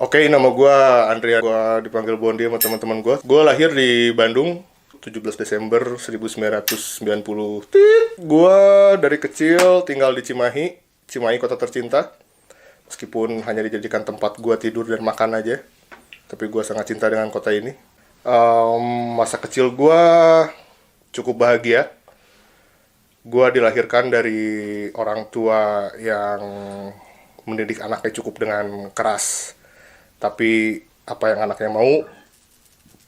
Oke, nama gue Andrea, gue dipanggil Bondi sama teman-teman gue. Gue lahir di Bandung, 17 Desember 1990. Gue dari kecil tinggal di Cimahi, Cimahi kota tercinta. Meskipun hanya dijadikan tempat gue tidur dan makan aja, tapi gue sangat cinta dengan kota ini. Masa kecil gue cukup bahagia. Gue dilahirkan dari orang tua yang mendidik anaknya cukup dengan keras. Tapi apa yang anaknya mau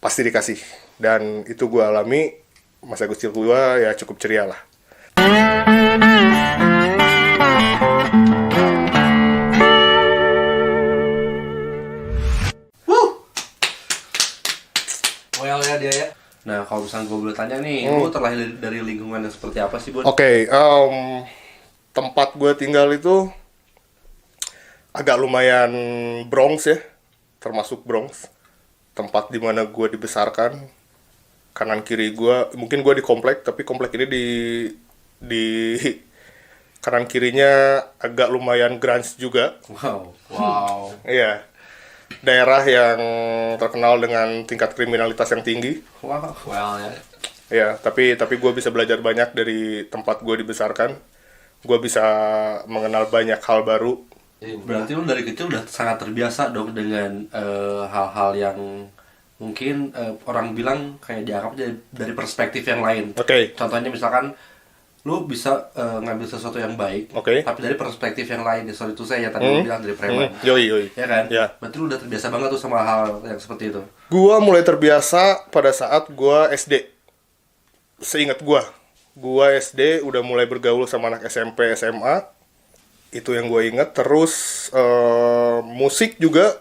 pasti dikasih. Dan itu gue alami. Masa kecil gue ya cukup ceria lah. Well ya dia ya. Nah kalau misalnya gue boleh tanya nih, lu terlahir dari lingkungan yang seperti apa sih, Bon? Oke, tempat gue tinggal itu agak lumayan Bronx ya. Termasuk Bronx, tempat dimana gue dibesarkan. Kanan kiri gue, mungkin gue di komplek, tapi komplek ini di kanan kirinya agak lumayan grunge juga. Wow. Iya, daerah yang terkenal dengan tingkat kriminalitas yang tinggi. Wow. Well ya. Ya, tapi gue bisa belajar banyak dari tempat gue dibesarkan. Gue bisa mengenal banyak hal baru. Berarti lu dari kecil udah sangat terbiasa dong dengan hal-hal yang mungkin orang bilang kayak dianggap dari perspektif yang lain. Oke. Contohnya misalkan lu bisa ngambil sesuatu yang baik, Oke. tapi dari perspektif yang lain. Sorry itu saya yang tadi lu bilang dari preman. Yoi. Ya kan? Ya. Berarti lu udah terbiasa banget tuh sama hal yang seperti itu. Gue mulai terbiasa pada saat gue SD. Seingat gue SD udah mulai bergaul sama anak SMP, SMA. Itu yang gue ingat. Terus musik juga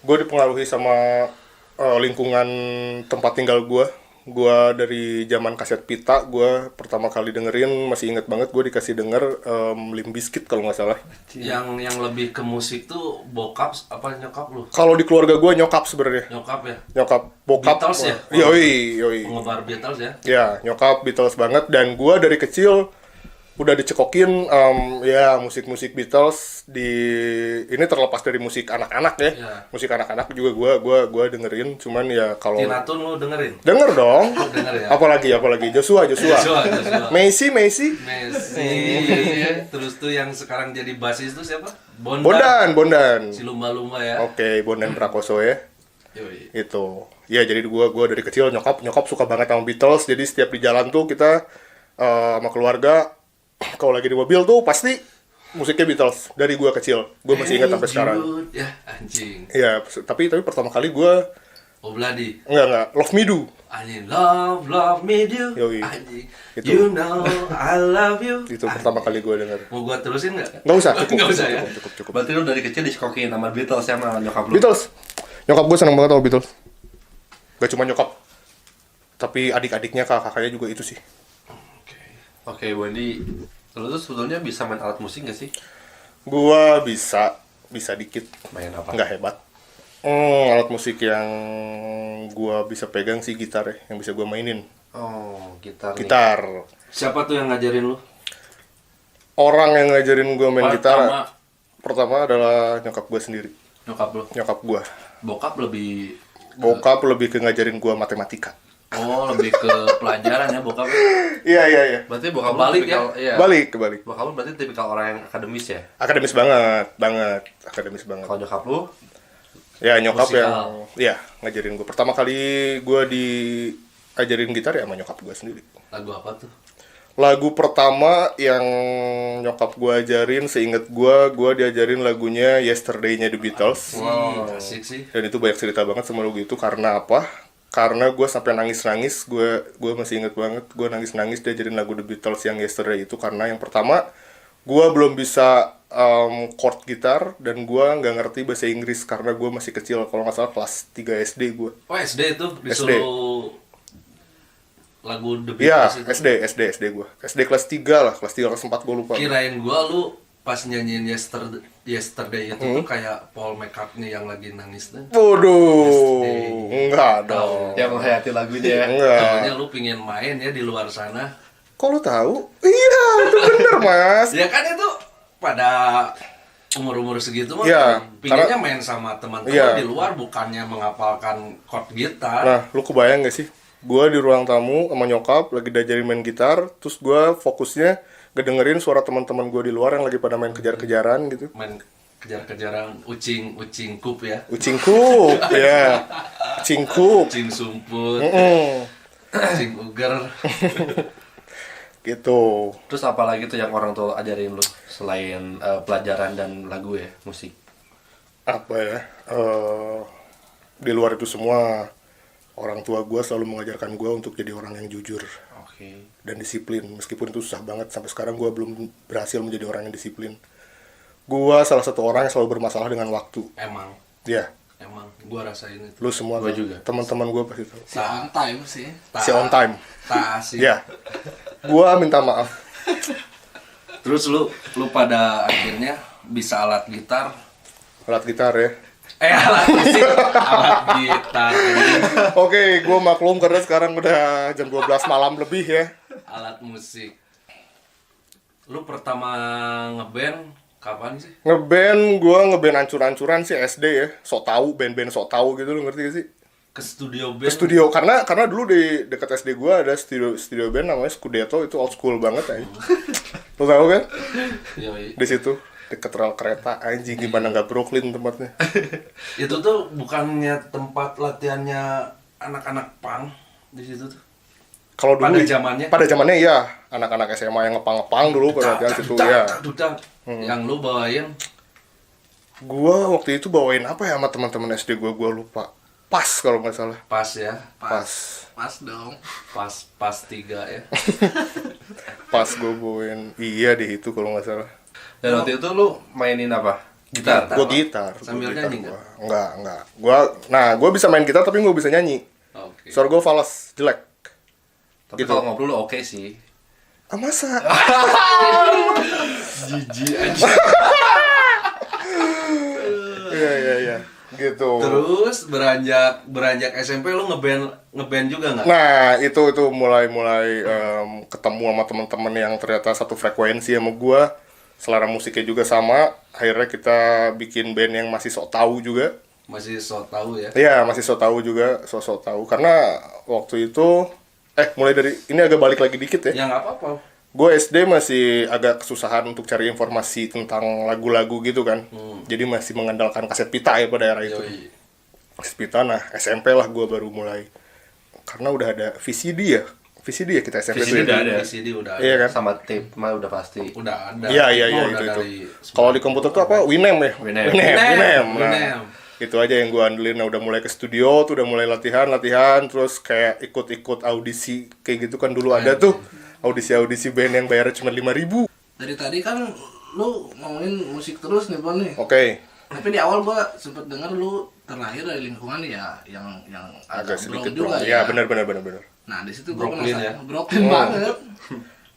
gue dipengaruhi sama lingkungan tempat tinggal gue. Gue dari zaman kaset pita, gue pertama kali dengerin, masih inget banget gue dikasih denger Limp Bizkit kalau nggak salah. Yang lebih ke musik tuh bokap apa nyokap lu? Kalau di keluarga gue nyokap sebenarnya. Nyokap ya? Nyokap, bokap. Beatles ya? Yoi. Penggemar Beatles ya? Ya, nyokap Beatles banget. Dan gue dari kecil udah dicekokin ya musik-musik Beatles. Ini terlepas dari musik anak-anak ya. Ya. Musik anak-anak juga gua dengerin. Cuman ya kalau Tina Tun lu dengerin? denger dong. Denger ya? Apalagi Joshua. Joshua. Messi. Messi ya. Terus tuh yang sekarang jadi basis tuh siapa? Bondan. Si lumba-lumba ya? Oke, Bondan Prakoso ya. Yoi. Itu. Ya jadi gua dari kecil nyokap suka banget sama Beatles. Jadi setiap di jalan tuh kita sama keluarga kalau lagi di mobil tuh pasti musiknya Beatles dari gua kecil. Gua masih ingat sampai sekarang. Ya anjing. Iya, tapi pertama kali gua Obladi. enggak Love Me Do. Anjing love me do. Yoi. Anjing. Itu. You know I love you. Itu pertama kali gua denger. Mau gua terusin nggak? Nggak usah, cukup. Nggak usah ya. Cukup. Berarti lu dari kecil diskokin sama Beatles ya sama nyokap lu? Beatles. Nyokap gua seneng banget sama Beatles. Gak cuma nyokap, tapi adik-adiknya, kakaknya juga itu sih. Oke, Wendy, lu tuh sebetulnya bisa main alat musik gak sih? Gua bisa dikit. Main apa? Nggak hebat. Alat musik yang gua bisa pegang sih gitar ya, yang bisa gua mainin. Oh, gitar. Gitar. Siapa tuh yang ngajarin lu? Orang yang ngajarin gua main Pertama. gitar pertama adalah nyokap gua sendiri. Nyokap lu. Nyokap gua. Bokap lebih. Bokap lebih ke ngajarin gua matematika. Oh, lebih ke pelajaran ya bokap. Iya. Berarti bokap lu Kebalik tipikal, iya. Kebalik. Bokap lu berarti tipikal orang yang akademis ya? Akademis banget. Akademis banget. Kalau nyokap lu? Ya nyokap Musikal. yang ya ngajarin gue. Pertama kali gue diajarin gitar ya sama nyokap gue sendiri. Lagu apa tuh? Lagu pertama yang nyokap gue ajarin, seinget gue diajarin lagunya Yesterday-nya The Beatles. Wow, asik sih. Dan itu banyak cerita banget sama lagu itu. Karena apa? Karena gue sampai nangis-nangis. Gue masih inget banget. Gue nangis-nangis diajarin lagu The Beatles yang Yesterday itu. Karena yang pertama, gue belum bisa chord gitar. Dan gue nggak ngerti bahasa Inggris. Karena gue masih kecil. Kalau nggak salah kelas 3 SD gue. Oh, SD itu disuruh lagu The Iya, Beatles itu? SD gue. SD kelas 3 lah. Kelas 3, kelas 4 gue lupa. Kirain gua lu pas nyanyiin Yesterday itu tuh kayak Paul McCartney yang lagi nangis tuh. Waduh, Yesterday. enggak dong. Yang menghayati lagunya ya. Enggak. Taunya lu pingin main ya di luar sana. Kok lu tahu? Iya, itu bener mas. Ya kan itu pada umur-umur segitu mah Iya, pinginnya main sama teman-teman Iya. di luar, bukannya menghafalkan chord gitar. Nah, lu kebayang gak sih? Gua di ruang tamu sama nyokap lagi diajarin main gitar, terus gua fokusnya ngedengerin suara teman-teman gua di luar yang lagi pada main kejar-kejaran gitu. Main kejar-kejaran ucing kup ya, Ucing kup, ya. Ucing kup. ucing sumput, Mm, ucing uger. gitu. Terus apa lagi tuh yang orang tua ajarin lu selain pelajaran dan lagu ya, musik? Apa ya? Di luar itu semua, orang tua gua selalu mengajarkan gua untuk jadi orang yang jujur Oke. dan disiplin. Meskipun itu susah banget, sampai sekarang gua belum berhasil menjadi orang yang disiplin. Gua salah satu orang yang selalu bermasalah dengan waktu. Emang Ya, gua rasain itu. lu semua Gua kan? juga. Teman-teman gua pasti tahu. Si on time sih. Si on time. Tak asik. Ya. Gua minta maaf. Terus lu pada akhirnya bisa alat gitar. Alat gitar ya. Alat musik, alat gitar. Oke, gua maklum karena sekarang udah jam 12 malam lebih ya. Alat musik. Lu pertama ngeband kapan sih? Ngeband ancur-ancuran sih SD ya. Sok tahu, band-band sok tahu gitu, lu ngerti gak sih? Ke studio Ke band. studio karena dulu di dekat SD gua ada studio band namanya Scudetto, itu old school banget aja. Lu tahu kan? Yoi. Di situ dekat rel kereta, anjing gimana nggak Brooklyn tempatnya. Itu tuh bukannya tempat latihannya anak-anak punk di situ tuh. Kalau dulu Pada zamannya? iya, anak-anak SMA yang ngepang-ngepang dulu pada latihan situ ya. Yang lu bawain Gua waktu itu bawain apa ya sama teman-teman SD gua lupa. Pas kalau nggak salah. pas ya, Pas. Pas dong. pas 3 ya. Pas gua bawain iya di itu kalau nggak salah. Dan waktu itu lu mainin apa? Gitar. Gua gitar. Sambil gua gitar nyanyi gua. Enggak. Gua bisa main gitar tapi gua bisa nyanyi. Oke. Suara gua fals, jelek. Tapi gitu. kalau ngobrol lu oke sih. Ah masa? Jijik aja. Iya. Gitu. Terus beranjak SMP lu ngeband juga nggak? Nah, itu mulai ketemu sama teman-teman yang ternyata satu frekuensi sama gua. Selera musiknya juga sama. Akhirnya kita bikin band yang masih sok tahu juga. Masih so tahu ya. Iya, masih sok tahu juga, sok tahu. Karena waktu itu mulai dari ini agak balik lagi dikit ya. Ya nggak apa-apa. Gue SD masih agak kesusahan untuk cari informasi tentang lagu-lagu gitu kan. Jadi masih mengandalkan kaset pita ya pada era itu. Yoi. Kaset pita, nah SMP lah gue baru mulai. Karena udah ada VCD ya. VCD ya kita SMP VCD tuh ya. udah ada. VCD udah ada. Iya kan? Sama tape mah udah pasti. Udah ada. Iya Mah itu udah itu. dari Kalau di komputer tuh apa? Winamp ya. Winamp. Winamp. Nah, Winamp. itu aja yang gue andelin. Nah, udah mulai ke studio tuh, udah mulai latihan, terus kayak ikut audisi kayak gitu kan dulu ada tuh. Audisi band yang bayarnya cuma 5.000. Dari tadi kan lu ngomongin musik terus nih, Bon nih. Oke. Tapi di awal gua sempet denger lu terlahir dari lingkungan ya yang Agak agak sedikit belum juga bro. ya. Ya, benar. Nah, di situ gua Brooklyn penasaran. ya? Brooklyn banget.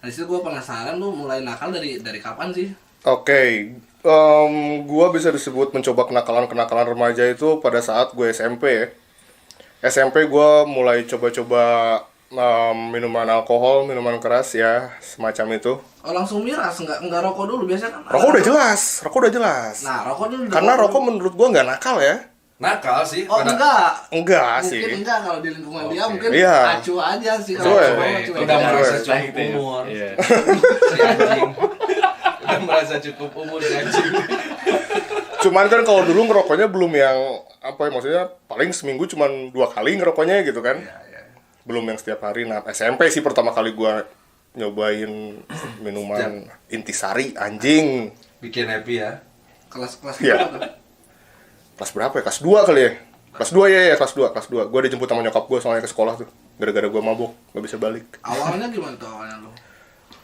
Nah, di situ gua penasaran lu mulai nakal dari kapan sih? Oke. Gua bisa disebut mencoba kenakalan remaja itu pada saat gue SMP ya. SMP gua mulai coba-coba minuman alkohol, minuman keras ya, semacam itu. Oh, langsung miras, enggak rokok dulu biasanya kan. Rokok udah jelas. Nah, rokok dulu. Karena rokok menurut gua nggak nakal ya. Nakal sih. Oh, enggak. Enggak Mungkin sih. enggak kalau di lingkungan dia mungkin Iya. acu aja sih Cuek. kalau cowok mah cuek Udah aja. merasa Cuek. cukup umur. Si anjing. Udah merasa cukup umur si anjing. Cuman kan kalau dulu ngerokoknya belum yang apa ya, maksudnya paling seminggu cuman 2 kali ngerokoknya gitu kan. Belum yang setiap hari. Nah, SMP sih pertama kali gua nyobain minuman intisari anjing. Bikin happy ya. Kelas-kelas Iya. berapa tuh? Kelas berapa ya? Kelas 2 kali ya? Kelas 2 ya, kelas 2. Gua dijemput sama nyokap gua soalnya ke sekolah tuh. Gara-gara gua mabuk, nggak bisa balik. Awalnya gimana tuh awalnya lu?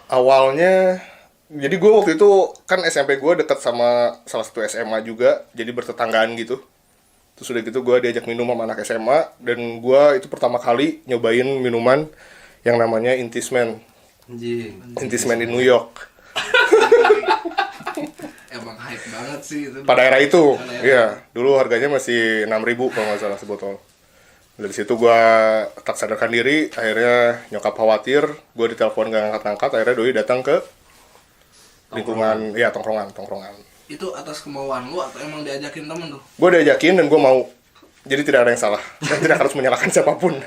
Awalnya jadi gue waktu itu kan SMP gue deket sama salah satu SMA juga, jadi bertetanggaan gitu. Terus udah gitu gue diajak minum sama anak SMA, dan gue itu pertama kali nyobain minuman yang namanya Intisman in New York. Emang hype banget sih itu. Pada era itu, Pada era. iya. Dulu harganya masih 6.000 kalau nggak salah sebotol. Dari situ gue tak sadarkan diri, akhirnya nyokap khawatir, gue ditelepon gak ngangkat-ngangkat, akhirnya doi datang ke lingkungan, ya tongkrongan. itu atas kemauan lu atau emang diajakin temen tuh? Gue diajakin dan gue mau. Jadi tidak ada yang salah dan tidak harus menyalahkan siapapun.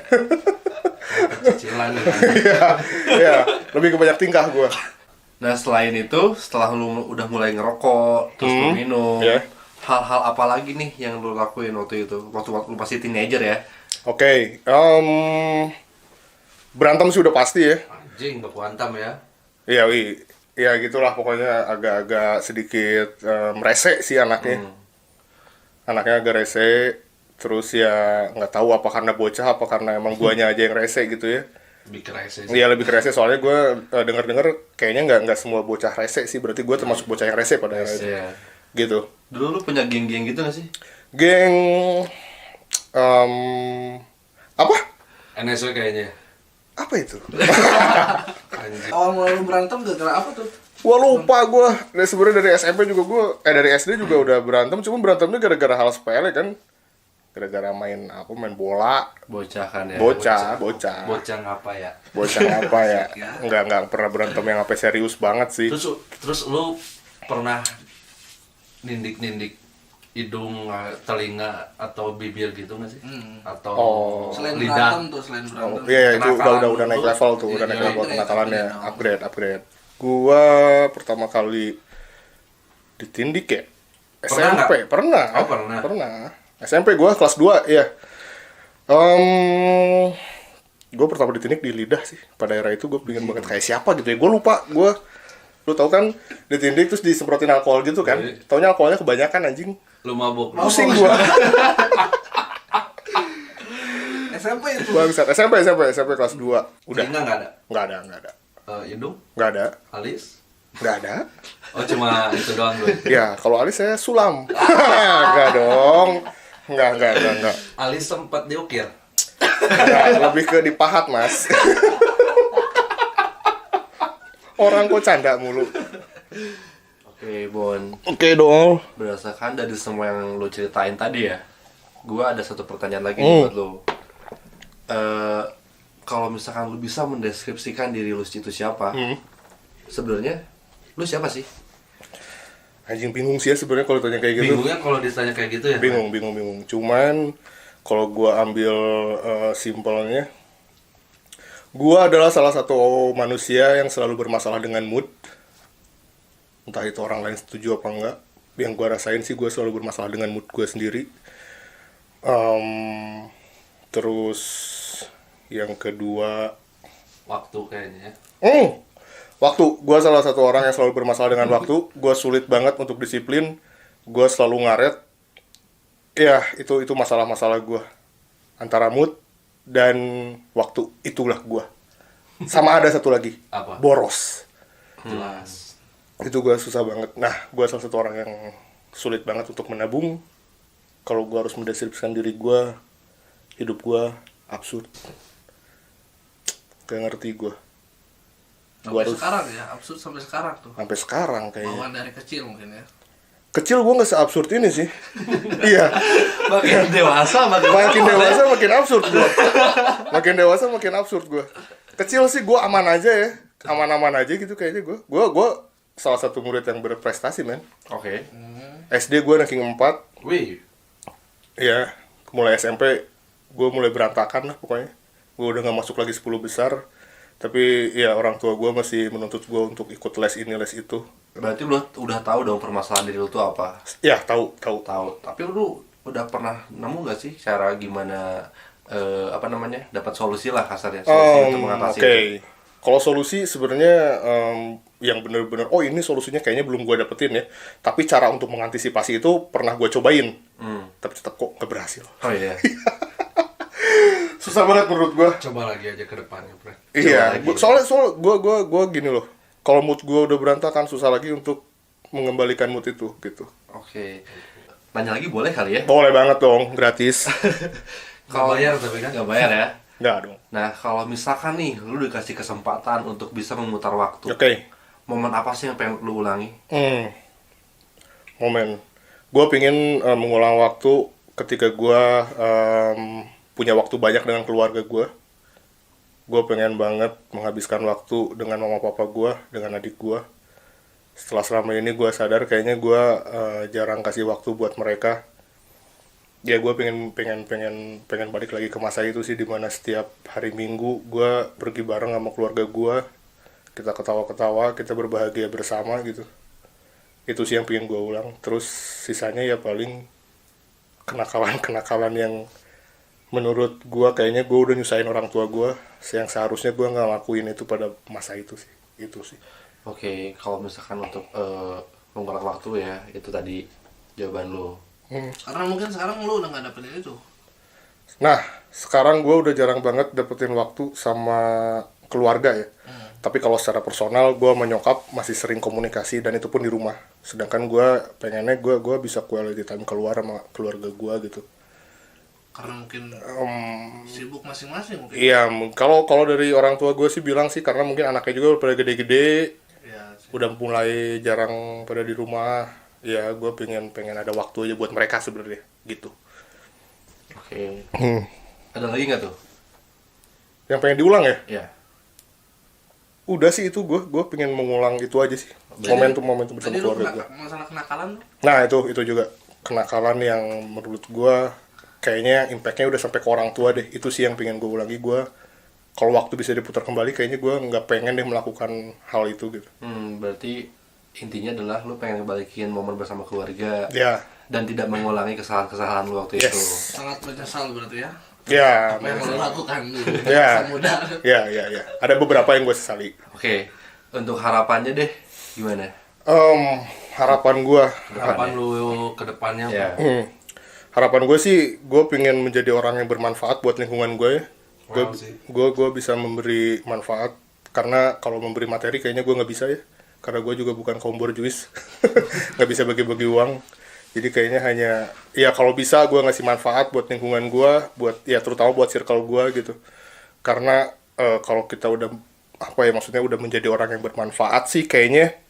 Cicilan ya. Ya, lebih ke banyak tingkah gue. Nah selain itu, setelah lu udah mulai ngerokok, terus lu minum, ya. hal-hal apa lagi nih yang lu lakuin waktu itu? Waktu lu masih teenager ya? Oke, berantem sih udah pasti ya. Anjing, baku hantam ya? Iya, ya gitulah pokoknya agak-agak sedikit rese sih anaknya. Anaknya agak rese, terus ya nggak tahu apa karena bocah, apa karena emang guanya aja yang rese gitu ya. Lebih kerasa sih. Iya lebih ke rese, soalnya gue denger-denger kayaknya nggak semua bocah rese sih, berarti gue termasuk bocah yang rese pada era itu. Iya. Gitu. Dulu lu punya geng-geng gitu gak sih? Geng apa? NSW kayaknya. Apa itu? Anjing. Awal mula lu berantem gara-gara apa tuh? Wah lupa gue. Sebenarnya dari SMP juga gue, dari SD juga udah berantem, cuma berantemnya gara-gara hal sepele kan. Gara-gara main bola. Bocah kan ya? Bocah. Bocah ngapa ya? Bocah apa ya? Enggak pernah berantem yang sampai serius banget sih. Terus lu pernah nindik-nindik hidung, telinga, atau bibir gitu nggak sih? Atau Selain lidah? berantem tuh, selain berantem. Iya itu Kenakalan udah naik dulu. level tuh, udah naik level kenakalannya, upgrade. Gua pertama kali ditindik ya Pernah SMP, pernah. Oh, pernah. SMP gua kelas 2 ya. Gue pertama ditindik di lidah sih. Pada era itu gue pengen banget kayak siapa gitu ya. Gue lupa. Lu tau kan ditindik terus disemprotin alkohol gitu kan. Taunya alkoholnya kebanyakan anjing. Lu mabuk? Pusing gue. SMP itu. Bangsat. SMP kelas 2. Udah. Telinga nggak ada? Nggak ada. Hidung? Nggak ada. Alis? Nggak ada. Oh cuma itu doang gue. Ya, kalau alis saya sulam. Nggak dong. Nggak. Alis sempat diukir. Nggak, lebih ke dipahat, Mas. Orang kok canda mulu. Oke, Bon. Oke dong. Berdasarkan dari semua yang lo ceritain tadi ya, gua ada satu pertanyaan lagi nih buat lo. Kalau misalkan lu bisa mendeskripsikan diri lu itu siapa, sebenarnya lu siapa sih? Anjing bingung sih ya sebenarnya kalau tanya kayak gitu. Bingungnya kalau ditanya kayak gitu ya? Bingung. Cuman kalau gua ambil simpelnya, gua adalah salah satu manusia yang selalu bermasalah dengan mood. Entah itu orang lain setuju apa enggak. Yang gua rasain sih gua selalu bermasalah dengan mood gua sendiri. Terus yang kedua, Waktu kayaknya ya. waktu. Gue salah satu orang yang selalu bermasalah dengan waktu. Gue sulit banget untuk disiplin. Gue selalu ngaret. Ya, itu masalah-masalah gue. Antara mood dan waktu. Itulah gue. Sama ada satu lagi. Apa? Boros. Jelas. Itu gue susah banget. Nah, gue salah satu orang yang sulit banget untuk menabung. Kalau gue harus mendeskripsikan diri gue, hidup gue absurd. Gak ngerti gue. Sampai sekarang ya, absurd sampai sekarang tuh. Sampai sekarang kayaknya. Bawaan dari kecil mungkin ya. Kecil gue nggak seabsurd ini sih. Iya. Makin dewasa Makin dewasa makin absurd gue. Makin dewasa makin absurd gue. Kecil sih gue aman aja ya. Aman-aman aja gitu kayaknya gue. Gue salah satu murid yang berprestasi men. Oke. SD gue ranking 4. Wih. Iya. Mulai SMP gue mulai berantakan lah pokoknya. Gue udah nggak masuk lagi 10 besar. Tapi ya orang tua gue masih menuntut gue untuk ikut les ini les itu. Berarti lu udah tahu dong permasalahan diri lu tuh apa? Ya tahu. Tahu. Tapi lu udah pernah nemu nggak sih cara gimana dapat solusi lah kasarnya, solusi untuk mengatasi Oke. itu? Kalau solusi sebenarnya yang bener-bener ini solusinya kayaknya belum gue dapetin ya. Tapi cara untuk mengantisipasi itu pernah gue cobain. Tapi tetap kok nggak berhasil. Oh iya. Susah banget menurut gue. Coba lagi aja ke depannya, Bro. Iya. Soalnya gue gini loh. Kalau mood gue udah berantakan susah lagi untuk mengembalikan mood itu gitu. Oke. Nanya lagi boleh kali ya? Boleh banget dong, gratis. Kalau bayar tapi kan? Nggak bayar ya? Nggak dong. Nah, kalau misalkan nih, lu dikasih kesempatan untuk bisa memutar waktu. Oke. Momen apa sih yang pengen lu ulangi? Momen. Gue pengen mengulang waktu ketika gue punya waktu banyak dengan keluarga gue. Gue pengen banget menghabiskan waktu dengan mama papa gue, dengan adik gue. Setelah selama ini gue sadar kayaknya gue jarang kasih waktu buat mereka. Ya gue pengen balik lagi ke masa itu sih, dimana setiap hari Minggu gue pergi bareng sama keluarga gue, kita ketawa-ketawa, kita berbahagia bersama gitu. Itu sih yang pengen gue ulang. Terus sisanya ya paling kenakalan yang menurut gue kayaknya gue udah nyusahin orang tua gue, yang seharusnya gue nggak lakuin itu pada masa itu sih. Itu sih. Oke, kalau misalkan untuk mengulang waktu ya, itu tadi jawaban lo. Karena mungkin sekarang lu udah nggak dapetin itu. Nah, sekarang gue udah jarang banget dapetin waktu sama keluarga ya. Tapi kalau secara personal, gue sama nyokap masih sering komunikasi, dan itu pun di rumah. Sedangkan gue pengennya gue bisa quality time keluar sama keluarga gue gitu. Karena mungkin sibuk masing-masing mungkin. Iya, kalau dari orang tua gue sih bilang sih karena mungkin anaknya juga udah pada gede-gede, Ya, sih. udah mulai jarang pada di rumah. Ya, gue pengen ada waktu aja buat mereka sebenarnya gitu. Oke. Ada lagi nggak tuh? Yang pengen diulang ya? Ya. Udah sih itu gue pengen mengulang itu aja sih. Momentum bersama Tadi lu keluarga gue. masalah kenakalan lu. Nah itu juga kenakalan yang menurut gue kayaknya impactnya udah sampai ke orang tua deh. Itu sih yang pengen gue ulangi. Gue kalau waktu bisa diputar kembali kayaknya gue nggak pengen deh melakukan hal itu gitu. Berarti intinya adalah lu pengen balikin momen bersama keluarga Ya, dan tidak mengulangi kesalahan-kesalahan lu waktu yes. itu. Sangat menyesal berarti ya. Ya, Apa yang lu lakukan dulu. Ya. Masa muda. ya. Ada beberapa yang gue sesali. Oke, untuk harapannya deh gimana? Harapan gue, Harapan lu ke depannya Ya. apa? harapan gue sih gue pengen menjadi orang yang bermanfaat buat lingkungan gue ya. Wow, sih. Gue bisa memberi manfaat, karena kalau memberi materi kayaknya gue nggak bisa ya, karena gue juga bukan kaum borjuis, nggak bisa bagi-bagi uang. Jadi kayaknya hanya ya kalau bisa gue ngasih manfaat buat lingkungan gue, buat ya terutama buat circle gue gitu. Karena kalau kita udah maksudnya udah menjadi orang yang bermanfaat sih kayaknya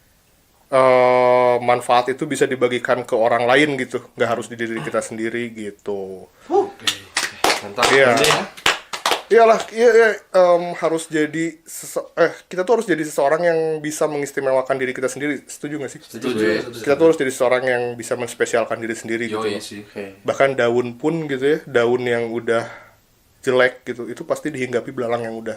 manfaat itu bisa dibagikan ke orang lain gitu, nggak harus di diri kita sendiri gitu. Mantap. Iya. Deh. Iyalah, harus jadi kita tuh harus jadi seseorang yang bisa mengistimewakan diri kita sendiri. Setuju nggak sih? Setuju. Kita tuh harus jadi seseorang yang bisa menspesialkan diri sendiri gitu. Yoi loh. sih. Oke. Bahkan daun pun gitu ya, daun yang udah jelek gitu, itu pasti dihinggapi belalang yang udah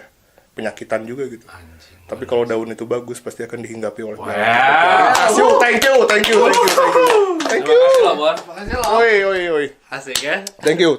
penyakitan juga gitu. Anjing. Tapi kalau daun itu bagus, pasti akan dihinggapi oleh Wow. Thank you. Thank you. Terima kasih lah, Bon. Makasih lo. Oi. Asik ya. Thank you.